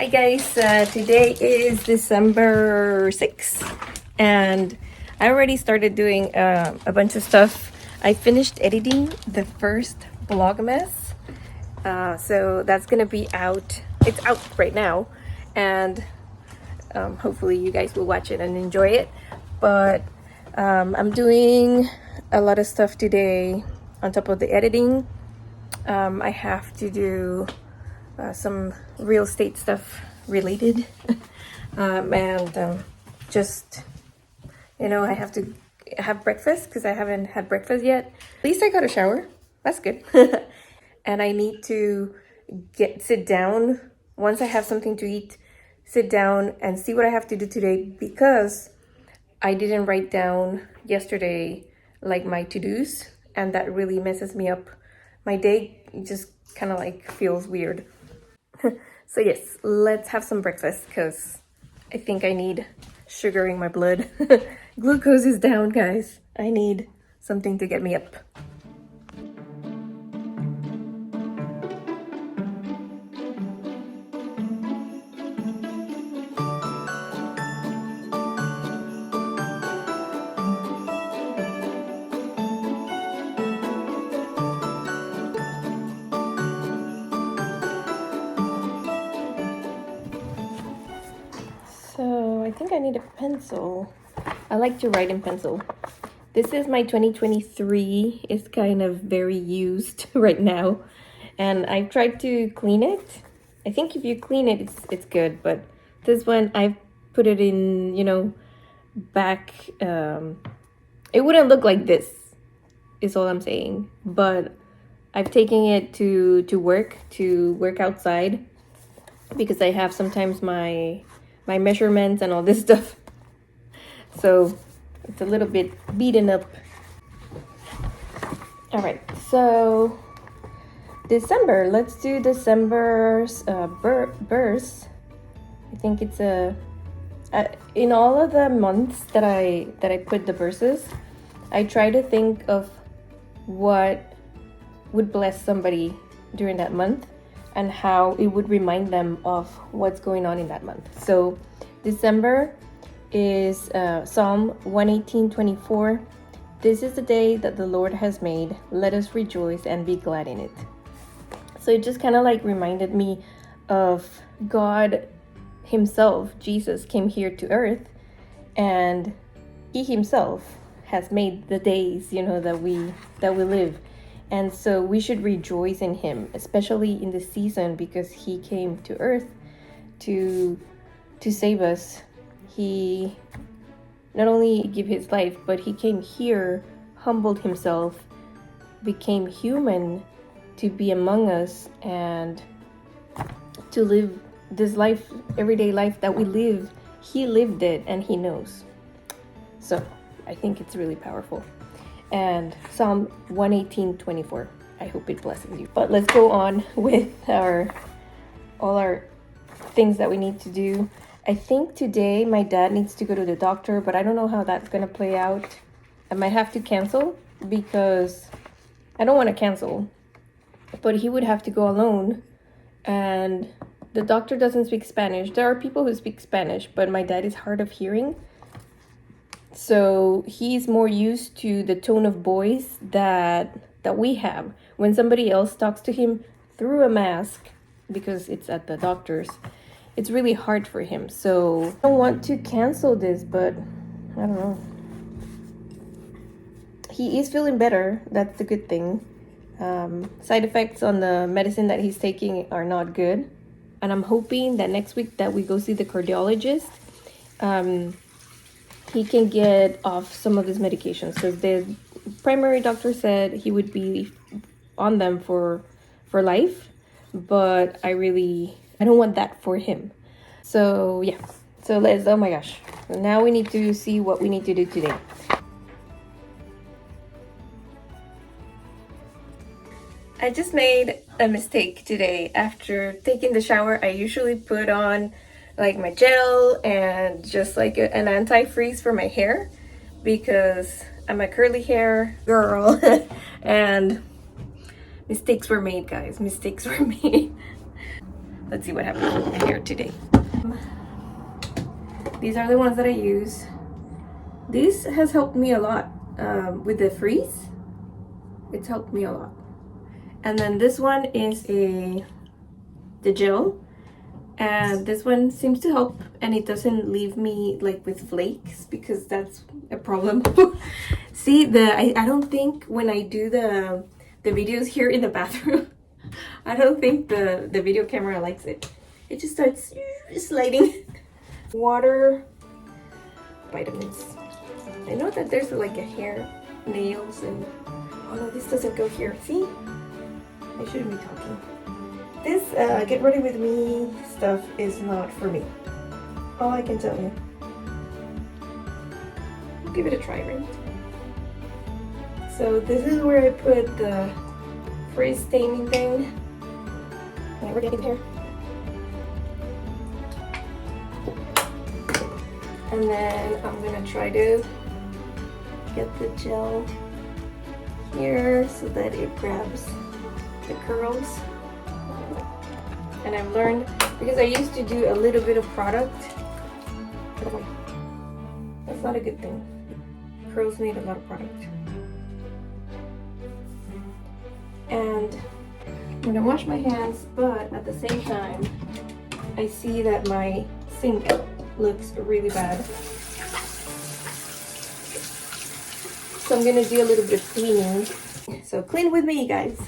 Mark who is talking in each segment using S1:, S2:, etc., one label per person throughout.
S1: Hi guys, today is December 6th and I already started doing a bunch of stuff. I finished editing the first Vlogmas, so that's gonna be out. It's out right now, and hopefully you guys will watch it and enjoy it. But I'm doing a lot of stuff today on top of the editing. I have to do some real estate stuff related and just, you know, I have to have breakfast because I haven't had breakfast yet. At least I got a shower. That's good. And I need to sit down once I have something to eat, sit down and see what I have to do today, because I didn't write down yesterday like my to-dos, and that really messes me up. My day just kind of like feels weird. So yes, let's have some breakfast because I think I need sugar in my blood. Glucose is down, guys. I need something to get me up. So I think I need a pencil. I like to write in pencil. This is my 2023. It's kind of very used right now, and I've tried to clean it. I think if you clean it, it's good, but this one I've put it in, you know, back. It wouldn't look like this, is all I'm saying, but I've taken it to work outside, because I have sometimes my measurements and all this stuff. So it's a little bit beaten up. All right, so December, let's do December's verse. I think it's in all of the months that I put the verses, I try to think of what would bless somebody during that month and how it would remind them of what's going on in that month. So December is Psalm 118:24. This is the day that the Lord has made. Let us rejoice and be glad in it. So it just kind of like reminded me of God himself. Jesus came here to earth, and he himself has made the days, you know, that we live. And so we should rejoice in him, especially in this season, because he came to earth to save us. He not only gave his life, but he came here, humbled himself, became human to be among us and to live this life, everyday life that we live. He lived it and he knows. So I think it's really powerful. And Psalm 118:24. I hope it blesses you. But let's go on with all our things that we need to do. I think today my dad needs to go to the doctor, but I don't know how that's gonna play out. I might have to cancel because I don't want to cancel, but he would have to go alone, and the doctor doesn't speak Spanish. There are people who speak Spanish, but my dad is hard of hearing. So he's more used to the tone of voice that we have when somebody else talks to him through a mask, because it's at the doctor's. It's really hard for him. So I don't want to cancel this, but I don't know. He is feeling better. That's the good thing. Side effects on the medicine that he's taking are not good. And I'm hoping that next week that we go see the cardiologist, he can get off some of his medications, because the primary doctor said he would be on them for life, but I don't want that for him. So yeah, so oh my gosh, now we need to see what we need to do today. I just made a mistake today. After taking the shower, I usually put on like my gel and just like an anti-freeze for my hair, because I'm a curly hair girl. And mistakes were made, guys. Mistakes were made. let's see what happens with my hair today. These are the ones that I use. This has helped me a lot with the freeze. It's helped me a lot. And then this one is the gel, and this one seems to help, and it doesn't leave me like with flakes, because that's a problem. See, I don't think when I do the videos here in the bathroom, I don't think the video camera likes it. It just starts sliding. Water, vitamins. I know that there's like a hair, nails, and oh no, this doesn't go here. See? I shouldn't be talking. This get ready with me stuff is not for me. All I can tell you. Give it a try, right? So this is where I put the freeze staining thing. And we're getting here. And then I'm gonna try to get the gel here so that it grabs the curls. And I've learned, because I used to do a little bit of product, that's not a good thing. Curls need a lot of product. And I'm gonna wash my hands, but at the same time, I see that my sink looks really bad. So I'm gonna do a little bit of cleaning. So clean with me, guys.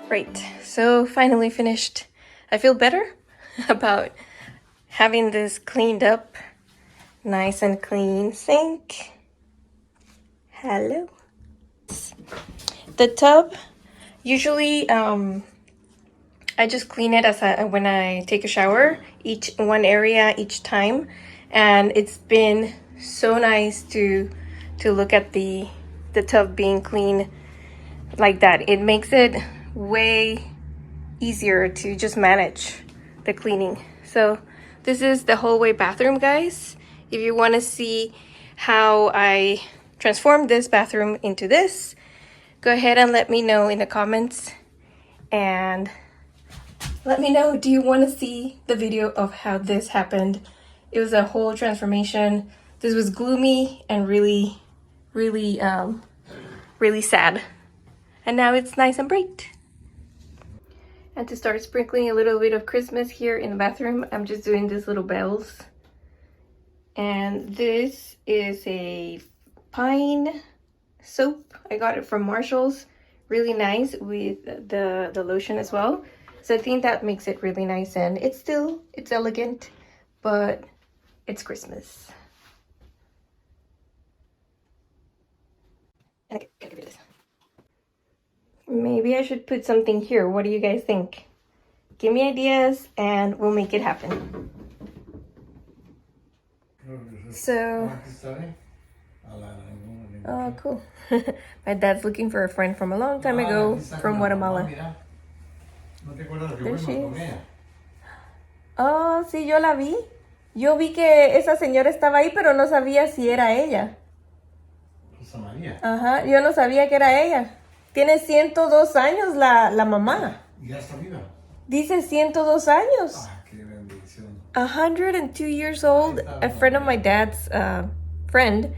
S1: Right, so finally finished. I feel better about having this cleaned up, nice and clean sink. Hello. The tub, usually I just clean it when I take a shower, one area each time, and it's been so nice to look at the tub being clean like that. It makes it way easier to just manage the cleaning. So this is the hallway bathroom, guys. If you want to see how I transformed this bathroom into this, go ahead and let me know in the comments, and let me know, do you want to see the video of how this happened? It was a whole transformation. This was gloomy and really sad, and now it's nice and bright. And to start sprinkling a little bit of Christmas here in the bathroom, I'm just doing these little bells. And this is a pine soap. I got it from Marshall's. Really nice with the lotion as well. So I think that makes it really nice, and it's elegant, but it's Christmas. And I gotta get rid of this. Maybe I should put something here. What do you guys think? Give me ideas and we'll make it happen. So, oh, cool. My dad's looking for a friend from a long time ago from Guatemala.
S2: ¿No te acuerdas que
S1: There
S2: fuimos
S1: she
S2: con
S1: is.
S2: ella?
S1: Oh, sí, yo la vi. Yo vi que esa señora estaba ahí, pero no sabía si era ella.
S2: Rosa María.
S1: Ajá, yo no sabía que era ella. Tiene 102 años la mamá.
S2: ¿Ya está viva?
S1: Dice 102 años.
S2: Ah, qué bendición.
S1: 102 years old. A friend of my dad's friend,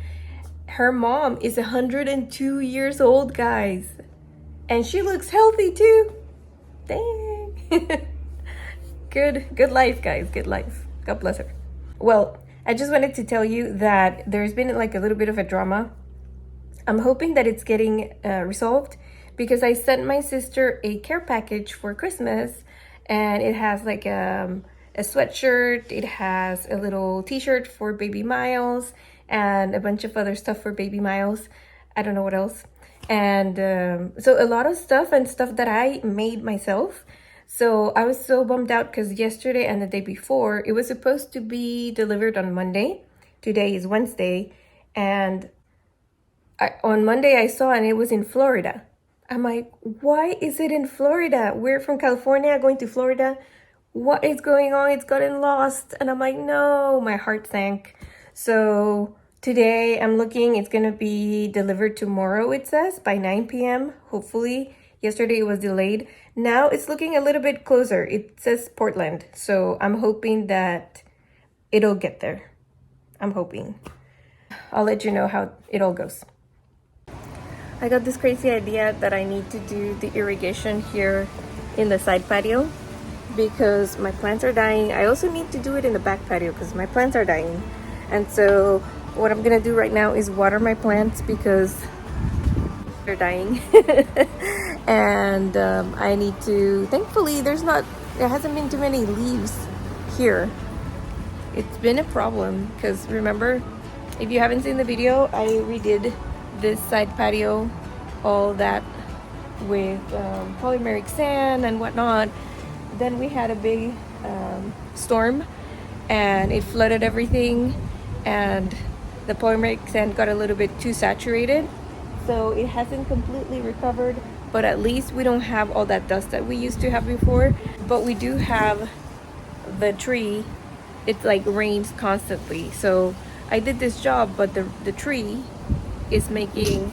S1: her mom is 102 years old, guys. And she looks healthy too. Dang. Good life, guys. Good life. God bless her. Well, I just wanted to tell you that there's been like a little bit of a drama. I'm hoping that it's getting resolved because I sent my sister a care package for Christmas, and it has like a sweatshirt, it has a little t-shirt for baby Miles, and a bunch of other stuff for baby Miles. I don't know what else. And so a lot of stuff and stuff that I made myself. So I was so bummed out because yesterday and the day before, it was supposed to be delivered on Monday. Today is Wednesday. And on Monday I saw, and it was in Florida. I'm like, why is it in Florida? We're from California going to Florida. What is going on? It's gotten lost. And I'm like, no, my heart sank. So today I'm looking, it's gonna be delivered tomorrow, it says, by 9 p.m. hopefully. Yesterday it was delayed. Now it's looking a little bit closer. It says Portland. So I'm hoping that it'll get there. I'm hoping. I'll let you know how it all goes. I got this crazy idea that I need to do the irrigation here in the side patio because my plants are dying. I also need to do it in the back patio because my plants are dying. And so what I'm gonna do right now is water my plants because they're dying. And I need to, thankfully there hasn't been too many leaves here. It's been a problem because remember, if you haven't seen the video, I redid this side patio, all that with polymeric sand and whatnot. Then we had a big storm and it flooded everything, and the polymeric sand got a little bit too saturated, so it hasn't completely recovered, but at least we don't have all that dust that we used to have before. But we do have the tree. It's like rains constantly, so I did this job, but the tree is making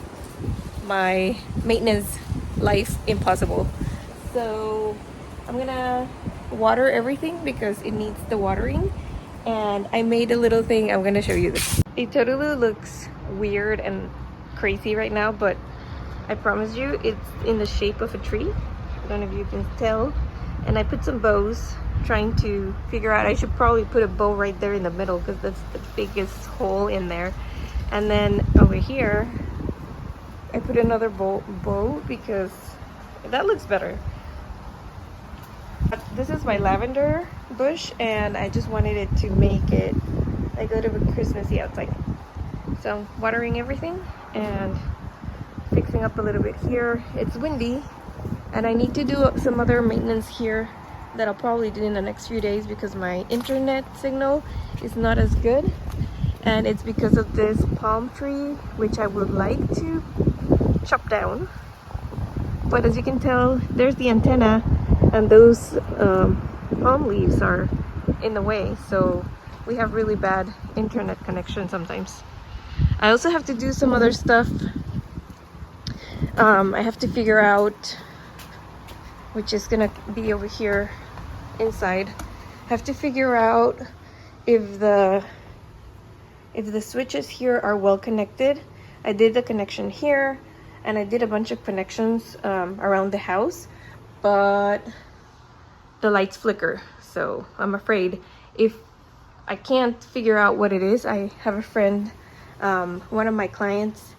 S1: my maintenance life impossible. So I'm gonna water everything because it needs the watering. And I made a little thing. I'm gonna show you this. It totally looks weird and crazy right now, but I promise you it's in the shape of a tree. I don't know if you can tell. And I put some bows, trying to figure out, I should probably put a bow right there in the middle because that's the biggest hole in there. And then over here I put another bow because that looks better. This is my lavender bush, and I just wanted it to make it like a little bit Christmassy outside. So watering everything and fixing up a little bit here. It's windy, and I need to do some other maintenance here that I'll probably do in the next few days because my internet signal is not as good, and it's because of this palm tree, which I would like to chop down. But as you can tell, there's the antenna, and those palm leaves are in the way, so we have really bad internet connection sometimes. I also have to do some other stuff. I have to figure out, which is gonna be over here inside, I have to figure out if the switches here are well connected. I did the connection here, and I did a bunch of connections around the house, but the lights flicker. So I'm afraid if I can't figure out what it is, I have a friend, one of my clients,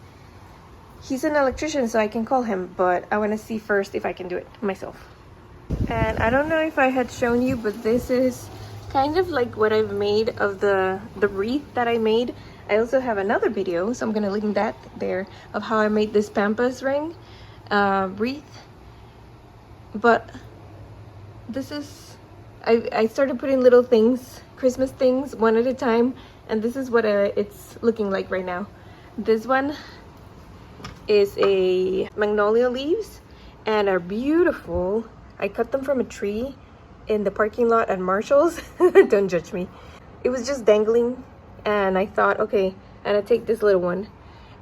S1: he's an electrician, so I can call him, but I want to see first if I can do it myself. And I don't know if I had shown you, but this is kind of like what I've made of the wreath that I made. I also have another video, so I'm gonna link that there, of how I made this pampas ring wreath. But this is, I started putting little things, Christmas things, one at a time, and this is what it's looking like right now. This one is a magnolia leaves and are beautiful I cut them from a tree in the parking lot at Marshall's. Don't judge me. It was just dangling, and I thought, okay, and I take this little one,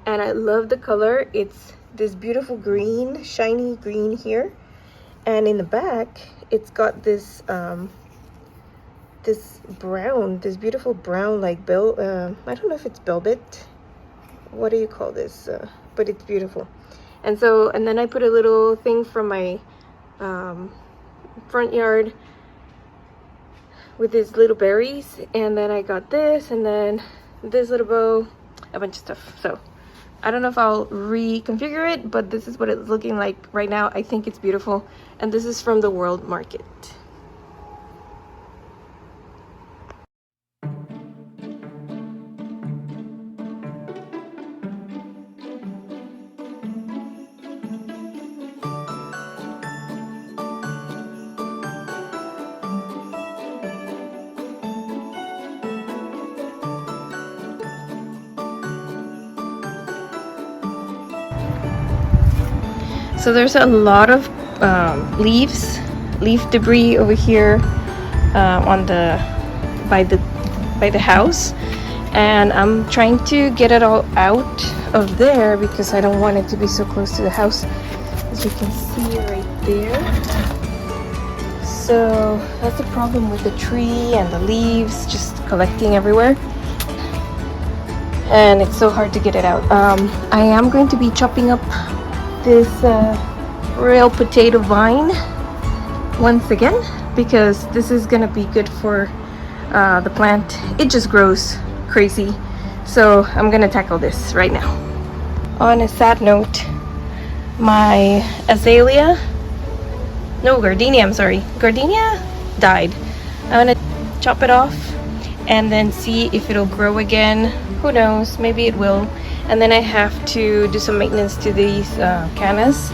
S1: and I love the color. It's this beautiful green, shiny green here, and in the back it's got this this brown, this beautiful brown, like I don't know if it's velvet, what do you call this, but it's beautiful. And so, and then I put a little thing from my front yard with these little berries, and then I got this, and then this little bow, a bunch of stuff. So I don't know if I'll reconfigure it, but this is what it's looking like right now. I think it's beautiful, and this is from the World Market. So there's a lot of leaf debris over here on the by the house, and I'm trying to get it all out of there because I don't want it to be so close to the house, as you can see right there. So that's the problem with the tree and the leaves just collecting everywhere, and it's so hard to get it out. I am going to be chopping up this real potato vine once again, because this is gonna be good for the plant. It just grows crazy, so I'm gonna tackle this right now. On a sad note, my gardenia died. I'm gonna chop it off and then see if it'll grow again. Who knows, maybe it will. And then I have to do some maintenance to these cannas.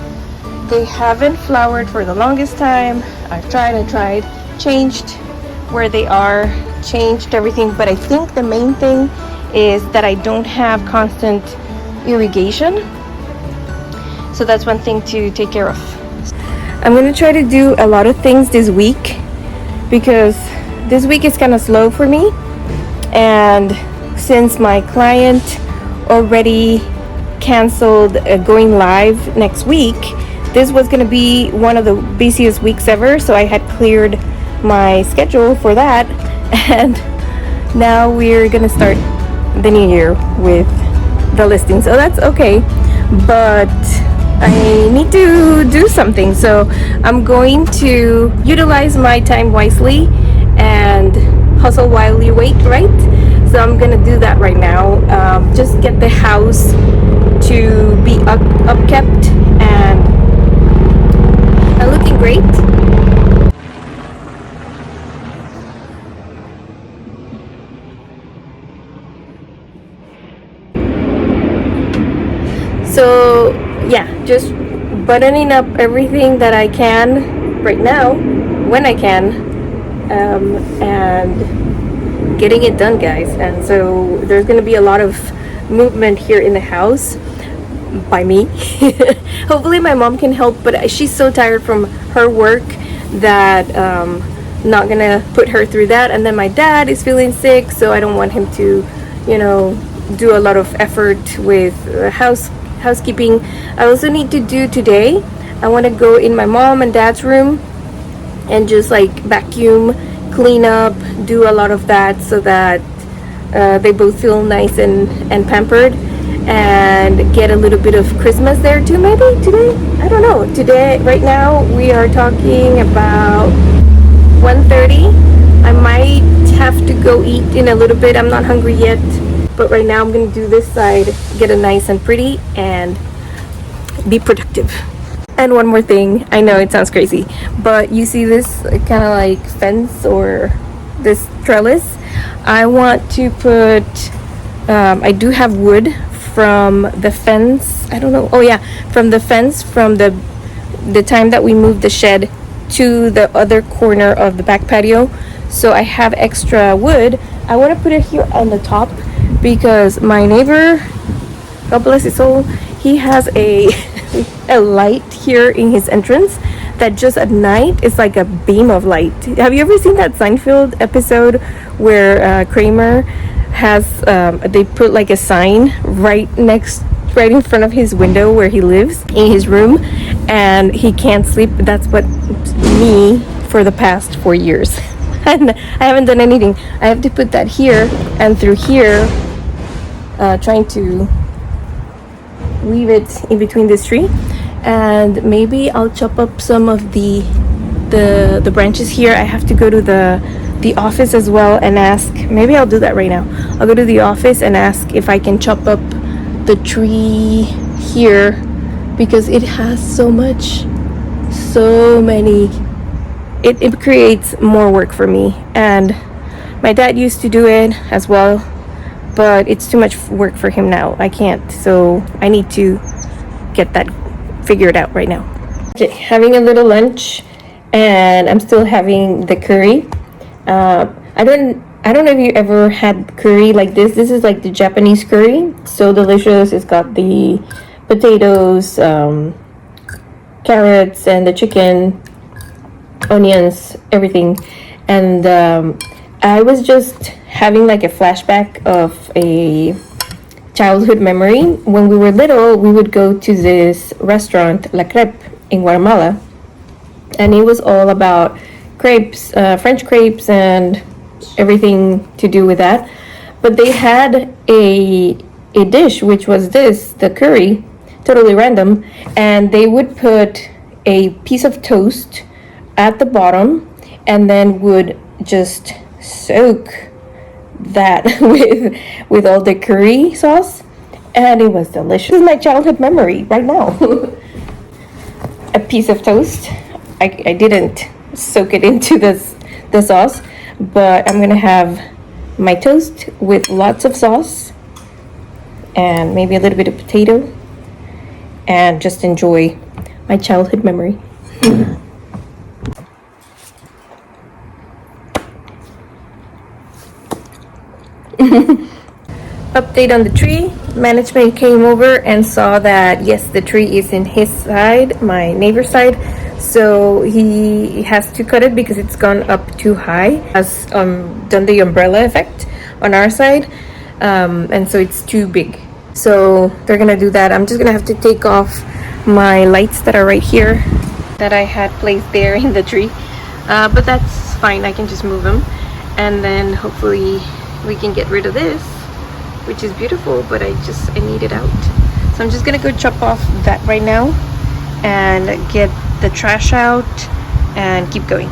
S1: They haven't flowered for the longest time. I've tried, changed where they are, changed everything, but I think the main thing is that I don't have constant irrigation. So that's one thing to take care of. I'm gonna try to do a lot of things this week, because this week is kind of slow for me, and since my client already canceled going live next week, this was going to be one of the busiest weeks ever, so I had cleared my schedule for that. And now we're gonna start the new year with the listing, so that's okay, but I need to do something, so I'm going to utilize my time wisely and hustle while you wait, right? So I'm gonna do that right now. Just get the house to be upkept and looking great. So yeah, just buttoning up everything that I can right now, when I can, and getting it done, guys. And so there's gonna be a lot of movement here in the house by me. Hopefully my mom can help, but she's so tired from her work that not gonna put her through that. And then my dad is feeling sick, so I don't want him to, you know, do a lot of effort with housekeeping. I also need to do today, I want to go in my mom and dad's room and just like vacuum, clean up, do a lot of that, so that they both feel nice and pampered, and get a little bit of Christmas there too, maybe today. I don't know. Today, right now, we are talking about 1:30. I might have to go eat in a little bit. I'm not hungry yet, but right now I'm gonna do this side, get it nice and pretty, and be productive. And one more thing, I know it sounds crazy, but you see this kind of like fence or this trellis? I want to put, I do have wood from the fence, I don't know, oh yeah, from the fence from the time that we moved the shed to the other corner of the back patio. So I have extra wood. I want to put it here on the top, because my neighbor, God bless his soul, he has a light here in his entrance that just at night is like a beam of light. Have you ever seen that Seinfeld episode where Kramer has they put like a sign right in front of his window where he lives in his room, and he can't sleep? That's what me for the past 4 years. And I haven't done anything. I have to put that here and through here, trying to weave it in between this tree. And maybe I'll chop up some of the branches here. I have to go to the office as well and ask. Maybe I'll do that right now. I'll go to the office and ask if I can chop up the tree here, because it has so many. It creates more work for me, and my dad used to do it as well, but it's too much work for him now. I can't, so I need to get that figured out right now. Okay, having a little lunch, and I'm still having the curry. I don't know if you ever had curry like this. This is like the Japanese curry, so delicious. It's got the potatoes, carrots, and the chicken, onions, everything. And I was just having like a flashback of a childhood memory. When we were little, we would go to this restaurant, La Crêpe, in Guatemala, and it was all about crepes, French crepes, and everything to do with that. But they had a dish which was the curry, totally random, and they would put a piece of toast at the bottom and then would just soak that with all the curry sauce, and it was delicious. This is my childhood memory right now. A piece of toast. I didn't soak it into the sauce, but I'm gonna have my toast with lots of sauce and maybe a little bit of potato, and just enjoy my childhood memory. Update on the tree. Management came over and saw that yes, the tree is in his side, my neighbor's side, so he has to cut it because it's gone up too high. Has done the umbrella effect on our side, and so it's too big, so they're gonna do that. I'm just gonna have to take off my lights that are right here that I had placed there in the tree, but that's fine. I can just move them, and then hopefully we can get rid of this, which is beautiful, but I need it out. So I'm just gonna go chop off that right now and get the trash out and keep going.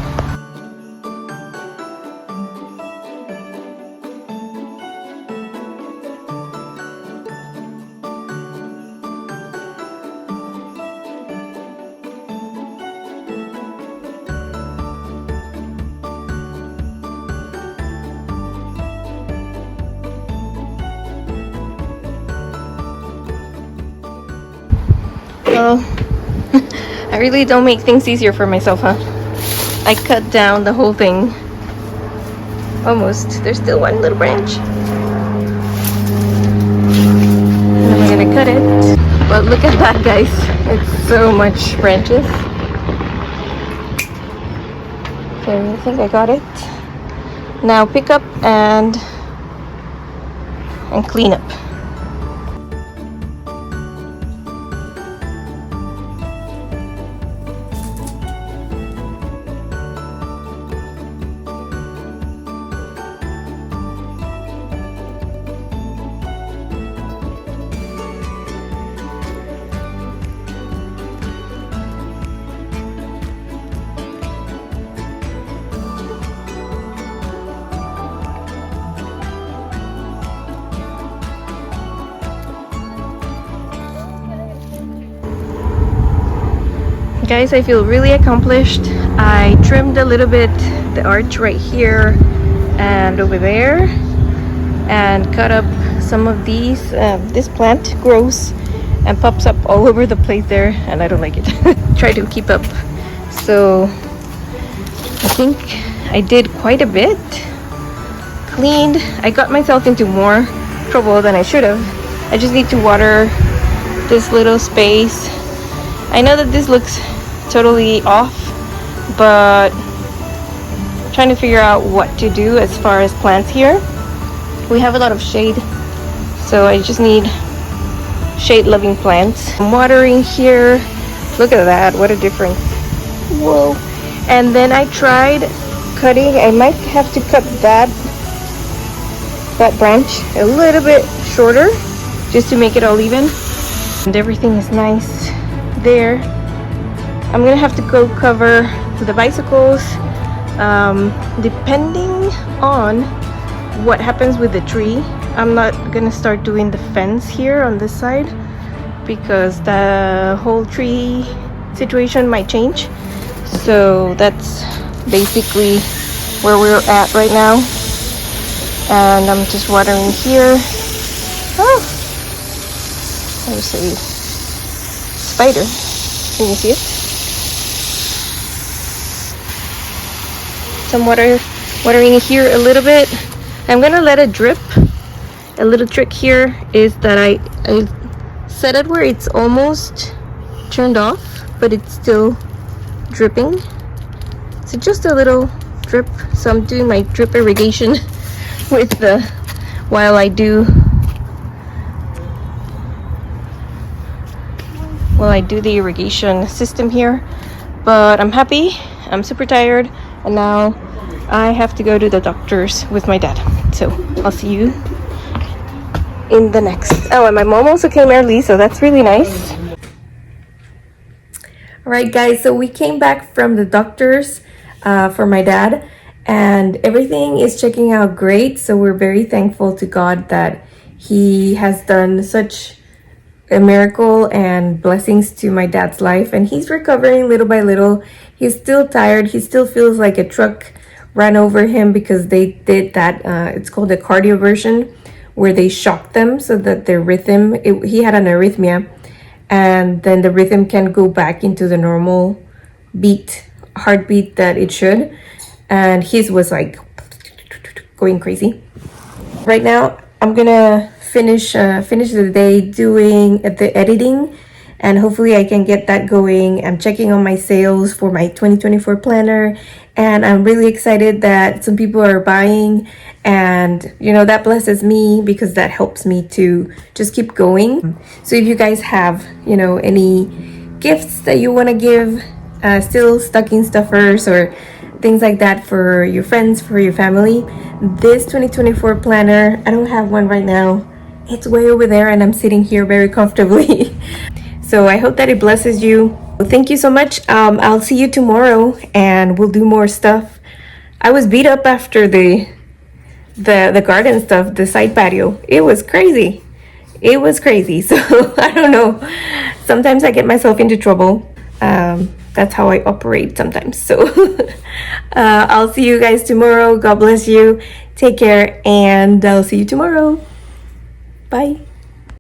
S1: Well, I really don't make things easier for myself, huh? I cut down the whole thing. Almost. There's still one little branch. And I'm gonna cut it. But look at that, guys. It's so much branches. So I think I got it. Now pick up and clean up. Guys, I feel really accomplished. I trimmed a little bit the arch right here and over there, and cut up some of these. This plant grows and pops up all over the place there, and I don't like it. Try to keep up. So I think I did quite a bit. Cleaned. I got myself into more trouble than I should have. I just need to water this little space. I know that this looks totally off, but trying to figure out what to do as far as plants here. We have a lot of shade, so I just need shade loving plants. I'm watering here. Look at that, what a difference. Whoa. And then I tried cutting. I might have to cut that branch a little bit shorter just to make it all even. And everything is nice there. I'm gonna have to go cover the bicycles, depending on what happens with the tree. I'm not gonna start doing the fence here on this side because the whole tree situation might change. So that's basically where we're at right now. And I'm just watering here. Oh, there's a spider. Can you see it? Some watering here a little bit. I'm gonna let it drip. A little trick here is that I set it where it's almost turned off, but it's still dripping. So just a little drip. So I'm doing my drip irrigation with the while I do the irrigation system here. But I'm happy. I'm super tired, and now I have to go to the doctor's with my dad. So I'll see you in the next. Oh, and my mom also came early, so that's really nice. All right, guys, so we came back from the doctor's for my dad, and everything is checking out great. So we're very thankful to God that he has done such a miracle and blessings to my dad's life, and he's recovering little by little. He's still tired. He still feels like a truck ran over him because they did that it's called a cardioversion, where they shocked them so that their rhythm, he had an arrhythmia, and then the rhythm can go back into the normal heartbeat that it should, and his was like going crazy. Right now I'm gonna finish the day doing the editing, and hopefully I can get that going. I'm checking on my sales for my 2024 planner, and I'm really excited that some people are buying, and you know, that blesses me because that helps me to just keep going. So if you guys have, you know, any gifts that you want to give, still stocking stuffers or things like that for your friends, for your family, this 2024 planner, I don't have one right now. It's way over there, and I'm sitting here very comfortably. So I hope that it blesses you. Thank you so much. I'll see you tomorrow, and we'll do more stuff. I was beat up after the garden stuff, the side patio. It was crazy. So I don't know. Sometimes I get myself into trouble. That's how I operate sometimes. So I'll see you guys tomorrow. God bless you. Take care, and I'll see you tomorrow. Bye.